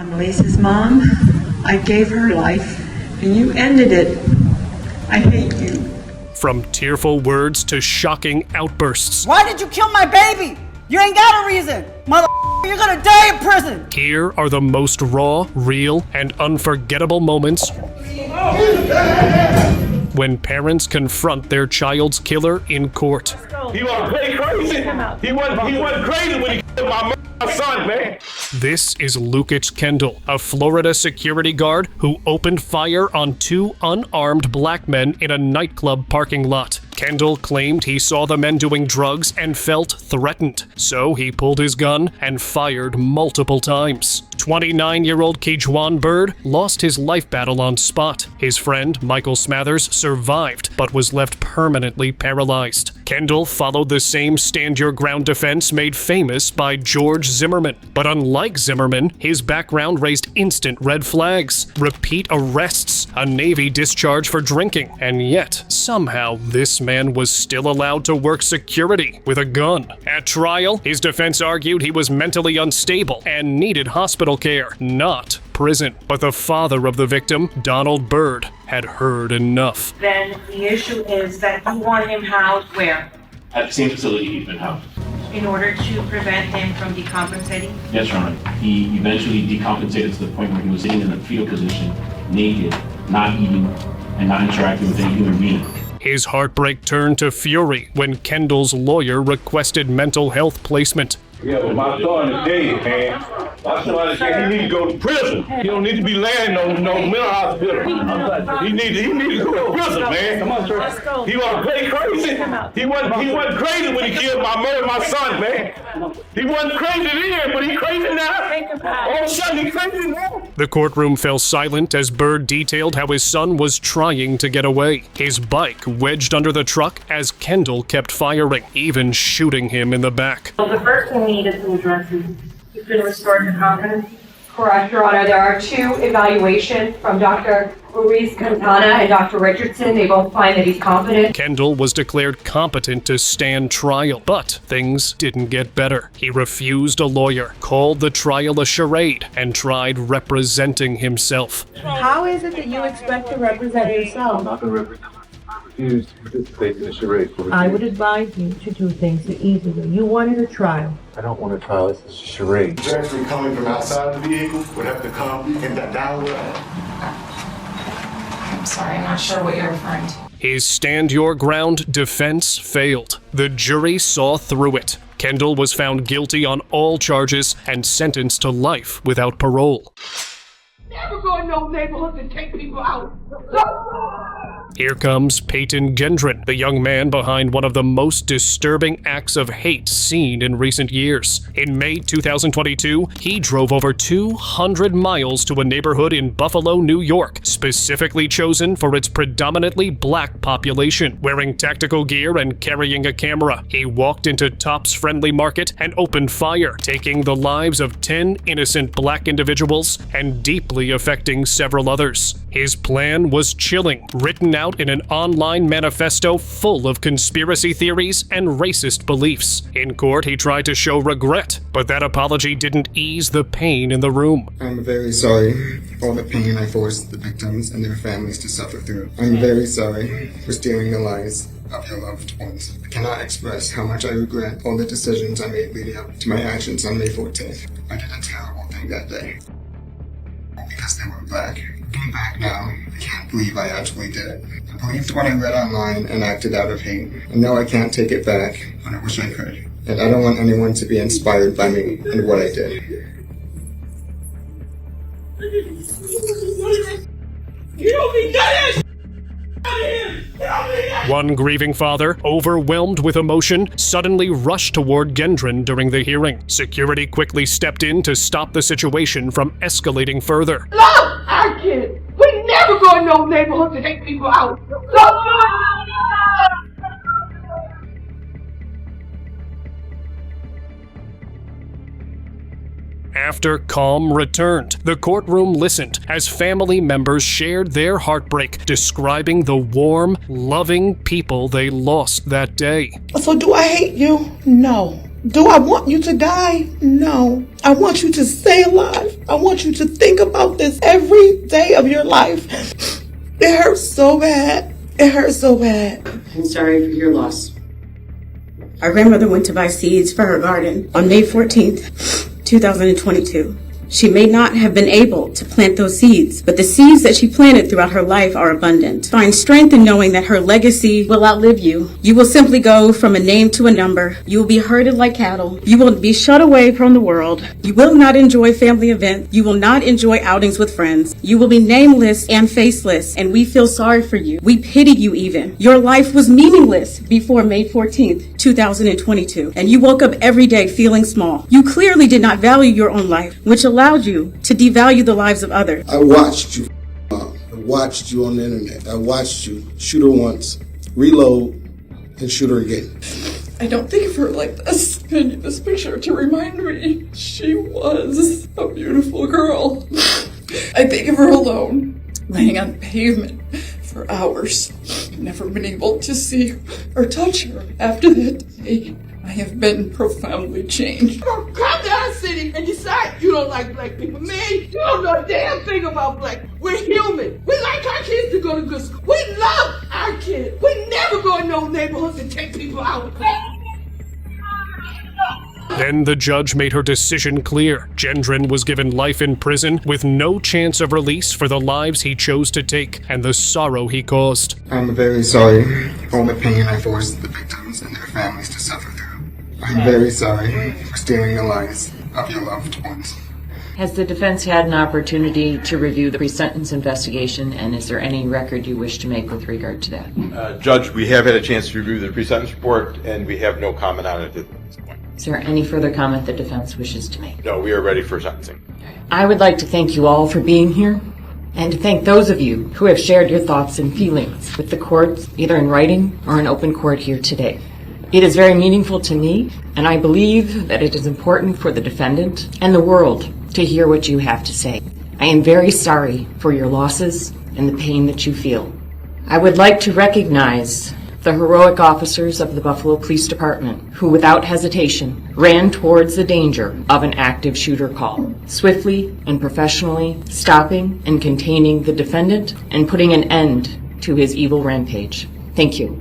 I'm Lisa's mom. I gave her life, and you ended it. I hate you. From tearful words to shocking outbursts. Why did you kill my baby? You ain't got a reason. Mother, you're gonna die in prison. Here are the most raw, real, and unforgettable moments when parents confront their child's killer in court. He was crazy. He wasn't crazy when he killed my son, man. This is Kendall, a Florida security guard who opened fire on two unarmed black men in a nightclub parking lot. Kendall claimed he saw the men doing drugs and felt threatened, so he pulled his gun and fired multiple times. 29-year-old Kejuan Bird lost his life battle on spot. His friend, Michael Smathers, survived, but was left permanently paralyzed. Kendall followed the same stand-your-ground defense made famous by George Zimmerman. But unlike Zimmerman, his background raised instant red flags, repeat arrests, a Navy discharge for drinking, and yet, somehow, this man was still allowed to work security with a gun. At trial, his defense argued he was mentally unstable and needed hospital care, not prison. But the father of the victim, Donald Bird, had heard enough. Then the issue is that you want him housed where? At the same facility he's been housed. In order to prevent him from decompensating? Yes, Your Honor. He eventually decompensated to the point where he was sitting in a fetal position, naked, not eating, and not interacting with any human being. His heartbreak turned to fury when Kendall's lawyer requested mental health placement. Yeah, but my son is dead, man. My son is dead. He need to go to prison. He don't need to be laying no mental hospital. He need to go to prison, man. Come on, sir. He was crazy. He wasn't crazy when he killed my son, man. He wasn't crazy then, but he crazy now. All of a sudden, he crazy now. The courtroom fell silent as Bird detailed how his son was trying to get away. His bike wedged under the truck as Kendall kept firing, even shooting him in the back. Well, the first thing we need is to address is he's been restored to confidence. Correct, Your Honor. There are two evaluations from Dr. Ruiz Quintana and Dr. Richardson. They both find that he's competent. Kendall was declared competent to stand trial, but things didn't get better. He refused a lawyer, called the trial a charade, and tried representing himself. How is it that you expect to represent yourself? I'm not going to represent. I refuse to participate in the charade. I would advise you to do things the easy way. You wanted a trial. I don't want a trial. This is a charade. The actually coming from outside the vehicle would have to come in that downward. I'm sorry, I'm not sure what you're referring to. His stand-your-ground defense failed. The jury saw through it. Kendall was found guilty on all charges and sentenced to life without parole. Never go in no neighborhood to take people out. Here comes Payton Gendron, the young man behind one of the most disturbing acts of hate seen in recent years. In May 2022, he drove over 200 miles to a neighborhood in Buffalo, New York, specifically chosen for its predominantly black population. Wearing tactical gear and carrying a camera, he walked into Tops Friendly Market and opened fire, taking the lives of 10 innocent black individuals and deeply affecting several others. His plan was chilling, written out in an online manifesto full of conspiracy theories and racist beliefs. In court, he tried to show regret, but that apology didn't ease the pain in the room. I'm very sorry for all the pain I forced the victims and their families to suffer through. I'm very sorry for stealing the lives of your loved ones. I cannot express how much I regret all the decisions I made leading up to my actions on May 14th. I did a terrible thing that day. Because they were black. Looking back now, I can't believe I actually did it. I believed what I read online and acted out of hate. And now I can't take it back, but I wish I could. And I don't want anyone to be inspired by me and what I did. You don't need that! One grieving father, overwhelmed with emotion, suddenly rushed toward Gendron during the hearing. Security quickly stepped in to stop the situation from escalating further. Love our kids! We never go in no neighborhood to take people out! After calm returned, the courtroom listened as family members shared their heartbreak, describing the warm, loving people they lost that day. So do I hate you? No. Do I want you to die? No. I want you to stay alive. I want you to think about this every day of your life. It hurts so bad. It hurts so bad. I'm sorry for your loss. Our grandmother went to buy seeds for her garden on May 14th, 2022. She may not have been able to plant those seeds, but the seeds that she planted throughout her life are abundant. Find strength in knowing that her legacy will outlive you. You will simply go from a name to a number. You will be herded like cattle. You will be shut away from the world. You will not enjoy family events. You will not enjoy outings with friends. You will be nameless and faceless, and we feel sorry for you. We pity you even. Your life was meaningless before May 14th, 2022, and you woke up every day feeling small. You clearly did not value your own life, which allowed you to devalue the lives of others. I watched you I watched you on the internet. I watched you shoot her once, reload, and shoot her again. I don't think of her like this. I need this picture to remind me she was a beautiful girl. I think of her alone, laying on the pavement for hours. I've never been able to see or touch her after that day. I have been profoundly changed. Come down the city and decide you don't like black people. Man, you don't know a damn thing about black. We're human. We like our kids to go to good school. We love our kids. We never go in no neighborhoods and take people out. Then the judge made her decision clear. Gendron was given life in prison with no chance of release for the lives he chose to take and the sorrow he caused. I'm very sorry for all the pain I forced the victims and their families to suffer through. I'm very sorry for stealing the lives of your loved ones. Has the defense had an opportunity to review the pre-sentence investigation, and is there any record you wish to make with regard to that? Judge, we have had a chance to review the pre-sentence report, and we have no comment on it at this point. Is there any further comment the defense wishes to make? No, we are ready for sentencing. I would like to thank you all for being here, and to thank those of you who have shared your thoughts and feelings with the court, either in writing or in open court here today. It is very meaningful to me, and I believe that it is important for the defendant and the world to hear what you have to say. I am very sorry for your losses and the pain that you feel. I would like to recognize the heroic officers of the Buffalo Police Department who, without hesitation, ran towards the danger of an active shooter call, swiftly and professionally stopping and containing the defendant and putting an end to his evil rampage. Thank you.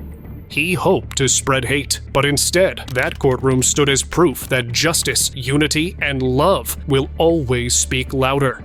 He hoped to spread hate, but instead, that courtroom stood as proof that justice, unity, and love will always speak louder.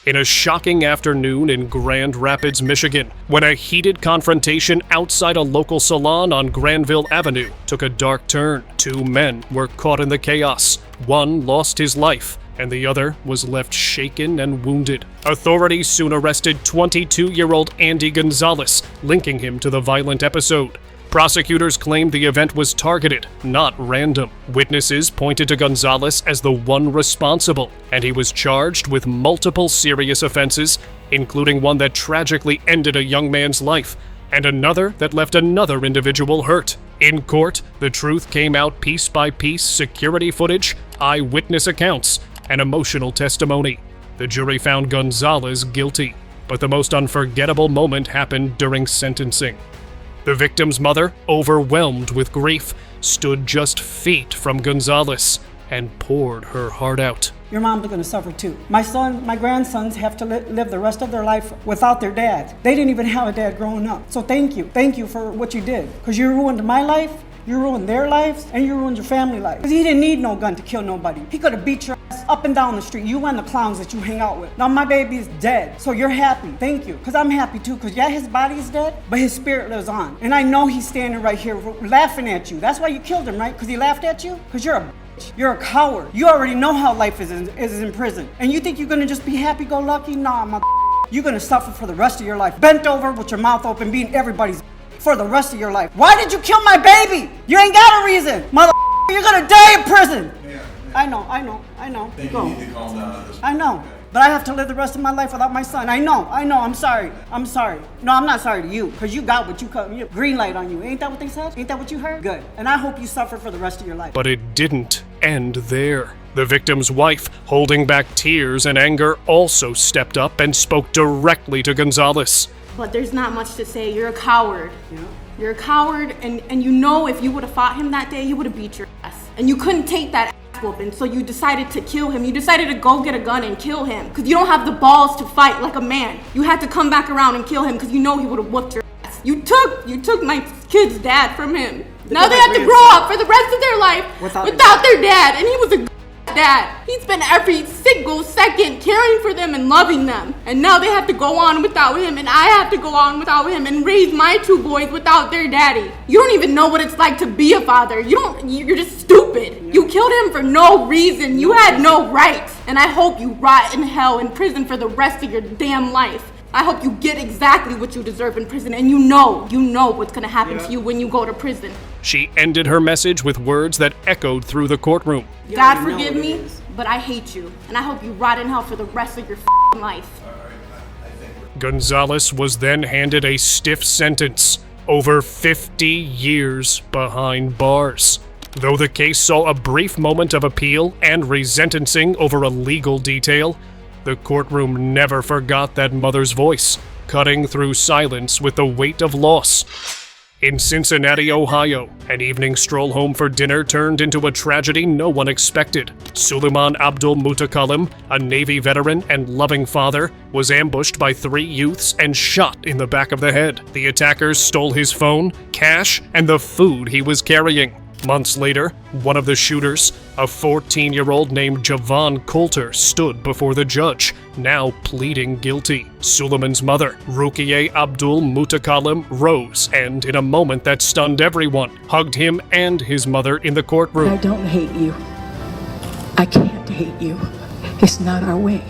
In a shocking afternoon in Grand Rapids, Michigan, when a heated confrontation outside a local salon on Granville Avenue took a dark turn, two men were caught in the chaos. One lost his life, and the other was left shaken and wounded. Authorities soon arrested 22-year-old Andy Gonzalez, linking him to the violent episode. Prosecutors claimed the event was targeted, not random. Witnesses pointed to Gonzalez as the one responsible, and he was charged with multiple serious offenses, including one that tragically ended a young man's life, and another that left another individual hurt. In court, the truth came out piece by piece: security footage, eyewitness accounts, and emotional testimony. The jury found Gonzalez guilty, but the most unforgettable moment happened during sentencing. The victim's mother, overwhelmed with grief, stood just feet from Gonzalez and poured her heart out. Your mom's gonna suffer too. My grandsons have to live the rest of their life without their dad. They didn't even have a dad growing up. So thank you for what you did. Because you ruined my life, you ruined their lives, and you ruined your family life. Because he didn't need no gun to kill nobody. He could have beat your ass up and down the street. You and the clowns that you hang out with. Now my baby's dead, so you're happy. Thank you. Because I'm happy too, because yeah, his body's dead, but his spirit lives on. And I know he's standing right here laughing at you. That's why you killed him, right? Because he laughed at you? Because you're a bitch. You're a coward. You already know how life is in prison. And you think you're gonna just be happy-go-lucky? Nah, mother. You're gonna suffer for the rest of your life. Bent over with your mouth open, being everybody's for the rest of your life. Why did you kill my baby? You ain't got a reason. Mother, you're gonna die in prison. Yeah. I know. Think you need to calm down on this. I know. But I have to live the rest of my life without my son. I know. I'm sorry. No, I'm not sorry to you, because you got what you cut. Green light on you. Ain't that what they said? Ain't that what you heard? Good. And I hope you suffer for the rest of your life. But it didn't end there. The victim's wife, holding back tears and anger, also stepped up and spoke directly to Gonzalez. but there's not much to say. You're a coward. Yeah. You're a coward, and you know if you would have fought him that day, he would have beat your ass. And you couldn't take that ass whooping, so you decided to kill him. You decided to go get a gun and kill him, because you don't have the balls to fight like a man. You had to come back around and kill him, because you know he would have whooped your ass. You took my kid's dad from him. Now they have to grow up for the rest of their life without their dad, and he was a dad. He spent every single second caring for them and loving them. And now they have to go on without him, and I have to go on without him and raise my 2 boys without their daddy. You don't even know what it's like to be a father. You're just stupid. You killed him for no reason. You had no rights. And I hope you rot in hell in prison for the rest of your damn life. I hope you get exactly what you deserve in prison, and you know what's gonna happen to you when you go to prison. She ended her message with words that echoed through the courtroom. God forgive me, but I hate you, and I hope you rot in hell for the rest of your life. Gonzalez was then handed a stiff sentence, over 50 years behind bars. Though the case saw a brief moment of appeal and resentencing over a legal detail, the courtroom never forgot that mother's voice, cutting through silence with the weight of loss. In Cincinnati, Ohio, an evening stroll home for dinner turned into a tragedy no one expected. Suleiman Abdul Mutakalim, a Navy veteran and loving father, was ambushed by 3 youths and shot in the back of the head. The attackers stole his phone, cash, and the food he was carrying. Months later, one of the shooters, a 14-year-old named Javon Coulter, stood before the judge, now pleading guilty. Suleiman's mother, Rukiye Abdul Mutakalim, rose and, in a moment that stunned everyone, hugged him and his mother in the courtroom. I don't hate you. I can't hate you. It's not our way.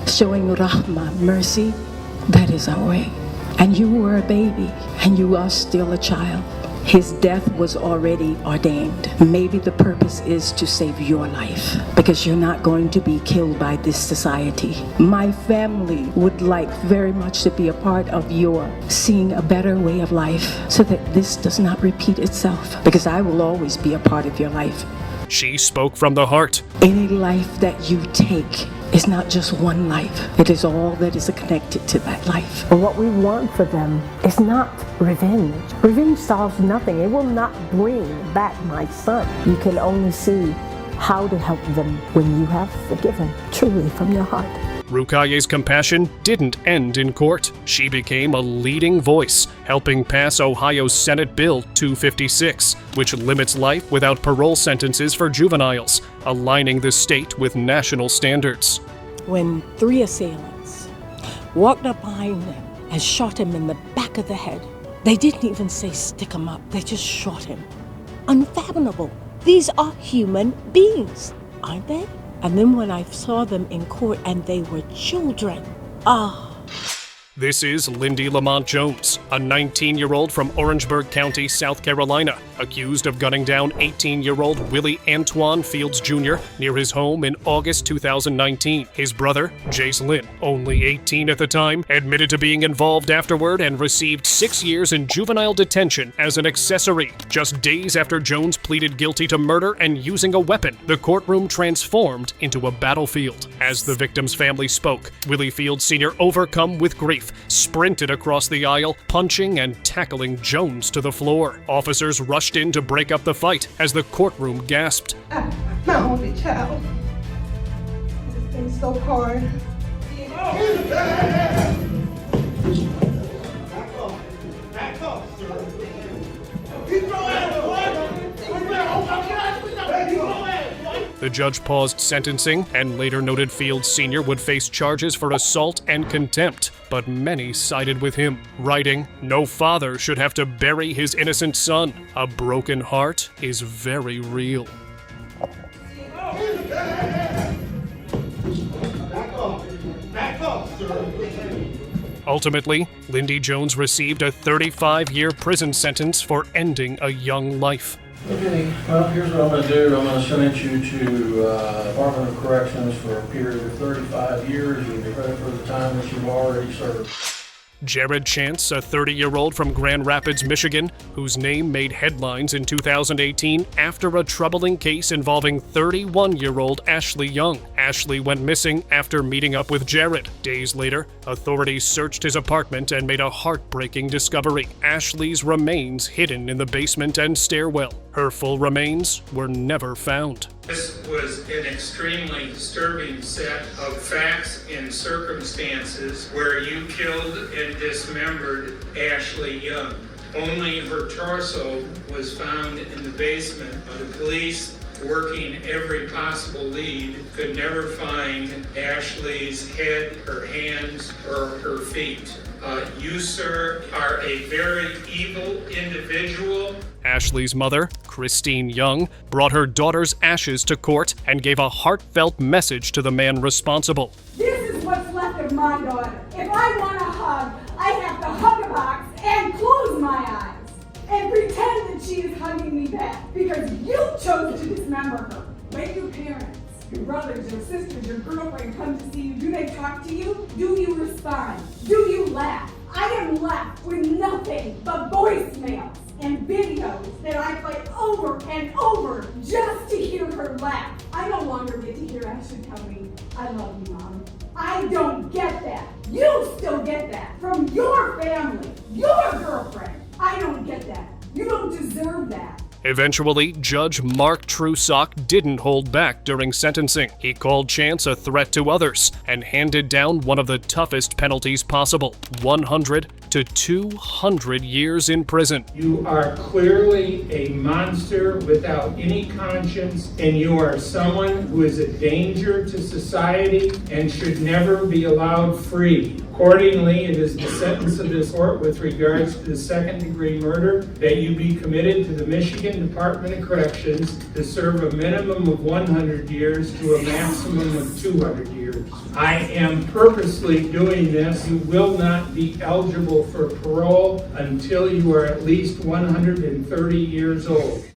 Showing rahmah, mercy, that is our way. And you were a baby, and you are still a child. His death was already ordained. Maybe the purpose is to save your life, because you're not going to be killed by this society. My family would like very much to be a part of your seeing a better way of life, so that this does not repeat itself, because I will always be a part of your life. She spoke from the heart. Any life that you take is not just one life. It is all that is connected to that life. And what we want for them is not revenge. Revenge solves nothing. It will not bring back my son. You can only see how to help them when you have forgiven truly from your heart. Rukaye's compassion didn't end in court. She became a leading voice, helping pass Ohio's Senate Bill 256, which limits life without parole sentences for juveniles, aligning the state with national standards. When 3 assailants walked up behind him and shot him in the back of the head, they didn't even say stick him up, they just shot him. Unfathomable. These are human beings, aren't they? And then when I saw them in court and they were children, This is Lindy Jones, a 19-year-old from Orangeburg County, South Carolina, accused of gunning down 18-year-old Willie Antoine Fields Jr. near his home in August 2019. His brother, Jace Lynn, only 18 at the time, admitted to being involved afterward and received 6 years in juvenile detention as an accessory. Just days after Jones pleaded guilty to murder and using a weapon, the courtroom transformed into a battlefield. As the victim's family spoke, Willie Fields Sr., overcome with grief, sprinted across the aisle, punching and tackling Jones to the floor. Officers rushed in to break up the fight as the courtroom gasped. My only child. It's been so hard. The judge paused sentencing and later noted Fields Sr. would face charges for assault and contempt, but many sided with him, writing, "No father should have to bury his innocent son. A broken heart is very real." Ultimately, Lindy Jones received a 35-year prison sentence for ending a young life. Okay, well, here's what I'm going to do. I'm going to sentence you to Department of Corrections for a period of 35 years. You'll be credit for the time that you've already served. Jared Chance, a 30-year-old from Grand Rapids, Michigan, whose name made headlines in 2018 after a troubling case involving 31-year-old Ashley Young. Ashley went missing after meeting up with Jared. Days later, authorities searched his apartment and made a heartbreaking discovery: Ashley's remains hidden in the basement and stairwell. Her full remains were never found. This was an extremely disturbing set of facts and circumstances where you killed and dismembered Ashley Young. Only her torso was found in the basement. The police, working every possible lead, could never find Ashley's head, her hands, or her feet. You, sir, are a very evil individual. Ashley's mother, Christine Young, brought her daughter's ashes to court and gave a heartfelt message to the man responsible. This is what's left of my daughter. If I want a hug, I have to hug a box and close my eyes and pretend that she is hugging me back because you chose to dismember her. When your parents, your brothers, your sisters, your girlfriend come to see you, do they talk to you? Do you respond? Do you laugh? I am left with nothing but voicemails and videos that I play over and over just to hear her laugh. I no longer get to hear Ashley tell me, I love you, Mom. I don't get that. You still get that from your family, your girlfriend. I don't get that. You don't deserve that. Eventually, Judge Mark Trusock didn't hold back during sentencing. He called Chance a threat to others and handed down one of the toughest penalties possible: 100 to 200 years in prison. You are clearly a monster without any conscience, and you are someone who is a danger to society and should never be allowed free. Accordingly, it is the sentence of this court with regards to the second-degree murder that you be committed to the Michigan Department of Corrections to serve a minimum of 100 years to a maximum of 200 years. I am purposely doing this. You will not be eligible for parole until you are at least 130 years old.